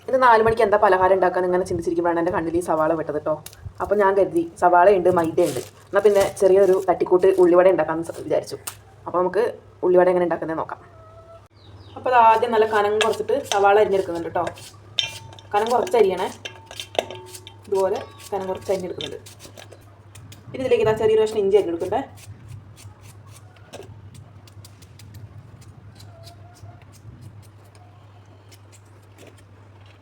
ഇത് 4 മണിക്ക് എന്താ പലഹാരം ഉണ്ടാക്കാൻ ഇങ്ങനെ ചിന്തിച്ചിരിക്കുമ്പോഴാണ് എൻ്റെ കണ്ണിൽ ഈ സവാള വിട്ടത് കേട്ടോ. അപ്പോൾ ഞാൻ കരുതി സവാളയുണ്ട് മൈദയുണ്ട്, എന്നാൽ പിന്നെ ചെറിയൊരു തട്ടിക്കൂട്ട് ഉള്ളിവട ഉണ്ടാക്കാമെന്ന് വിചാരിച്ചു. അപ്പോൾ നമുക്ക് ഉള്ളിവട എങ്ങനെ ഉണ്ടാക്കുന്നത് നോക്കാം. അപ്പോൾ അത് ആദ്യം നല്ല കനം കുറച്ചിട്ട് സവാള അരിഞ്ഞെടുക്കുന്നുണ്ട് കേട്ടോ. കനം കുറച്ച് അരിയണേ, ഇതുപോലെ കനം കുറച്ച് അരിഞ്ഞെടുക്കുന്നുണ്ട്. പിന്നെ ഇതിലേക്ക് ഇതാ ചെറിയൊരു കഷ്ണം ഇഞ്ചി അരിഞ്ഞെടുക്കണ്ടേ.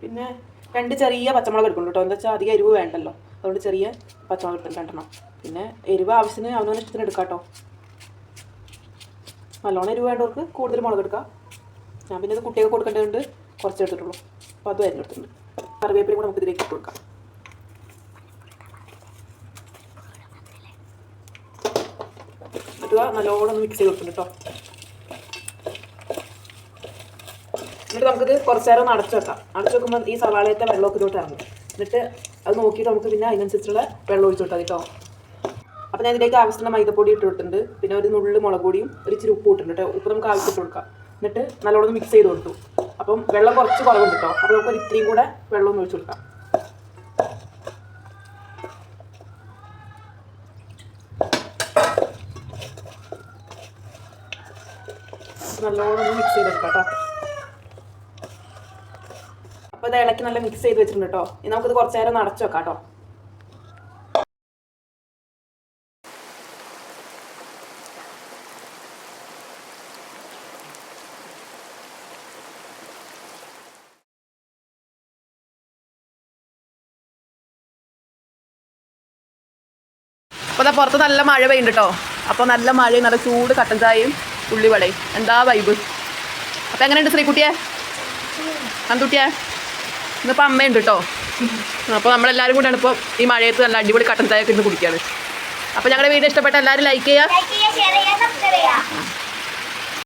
പിന്നെ 2 ചെറിയ പച്ചമുളക് എടുക്കണം കേട്ടോ. എന്താ വെച്ചാൽ അധികം എരിവ് വേണ്ടല്ലോ, അതുകൊണ്ട് ചെറിയ പച്ചമുളക് എടുക്കണം 2 പിന്നെ എരിവ് ആവശ്യത്തിന് അവനവൻ്റെ ഇഷ്ടത്തിന് എടുക്കാം കേട്ടോ. നല്ലോണം എരിവ് വേണ്ടവർക്ക് കൂടുതൽ മുളക് എടുക്കാം. ഞാൻ പിന്നെ ഇത് കുട്ടികൾക്ക് കൊടുക്കേണ്ടതുകൊണ്ട് കുറച്ച് എടുത്തിട്ടുള്ളൂ. അപ്പോൾ അതും അരിഞ്ഞെടുത്തിട്ടുണ്ട്. കറിവേപ്പിലയും കൂടെ നമുക്ക് ഇതിലേക്ക് ഇട്ട് കൊടുക്കാം. എന്നിട്ട് നല്ലോണം ഒന്ന് മിക്സ് ചെയ്ത് കൊടുക്കുന്നുണ്ട് കേട്ടോ. എന്നിട്ട് നമുക്കിത് കുറച്ച് നേരം ഒന്ന് അടച്ചു വെക്കാം. അടച്ചു വെക്കുമ്പോൾ ഈ സവാളയത്തെ വെള്ളമൊക്കെ ഇതോട്ട് ഇറങ്ങും. എന്നിട്ട് അത് നോക്കിയിട്ട് നമുക്ക് പിന്നെ അതിനനുസരിച്ചുള്ള വെള്ളം ഒഴിച്ചു കൊടുത്താൽ കേട്ടോ. അപ്പോൾ ഞാൻ ഇതിലേക്ക് ആവശ്യമുള്ള മൈദപ്പൊടി ഇട്ട് കൊടുത്തിട്ടുണ്ട്. പിന്നെ ഒരു നുള്ളു മുളക് പൊടിയും ഒരു ഇച്ചിരി ഉപ്പ് ഇട്ടിട്ടുണ്ട് കേട്ടോ. ഉപ്പ് നമുക്ക് ആവശ്യമിട്ട് കൊടുക്കാം. എന്നിട്ട് നല്ലോണം മിക്സ് ചെയ്ത് കൊടുത്തു. അപ്പം വെള്ളം കുറച്ച് കുറവുണ്ട് കേട്ടോ. അപ്പോൾ നമുക്ക് ഇത്രയും കൂടെ വെള്ളം ഒന്ന് ഒഴിച്ചു കൊടുക്കാം. നല്ലോണം ഒന്ന് മിക്സ് ചെയ്തെടുക്കാം കേട്ടോ. അപ്പോൾ ഇത് ഇളക്കി നല്ല മിക്സ് ചെയ്ത് വെച്ചിട്ടുണ്ട് കേട്ടോ. ഇനി നമുക്കിത് കുറച്ച് നേരം അടച്ചു വെക്കാം കേട്ടോ. അപ്പോൾ അതാ പുറത്ത് നല്ല മഴ പെയ്യുണ്ട് കേട്ടോ. അപ്പോൾ നല്ല മഴയും നല്ല ചൂട് കട്ടൻ ചായയും ഉള്ളിവടയും, എന്താ വൈബ്. അപ്പോൾ എങ്ങനെയുണ്ട് ശ്രീകുട്ടിയെ, അന്തുട്ടിയെ? ഇന്നിപ്പോൾ അമ്മയുണ്ട് കേട്ടോ. അപ്പോൾ നമ്മളെല്ലാവരും കൂടെയാണ് ഇപ്പോൾ ഈ മഴയത്ത് നല്ല അടിപൊളി കട്ടൻ ചായ ഒക്കെ ഇന്ന് കുടിക്കുകയാണ്. അപ്പോൾ ഞങ്ങളുടെ വീഡിയോ ഇഷ്ടപ്പെട്ട എല്ലാവരും ലൈക്ക് ചെയ്യുക.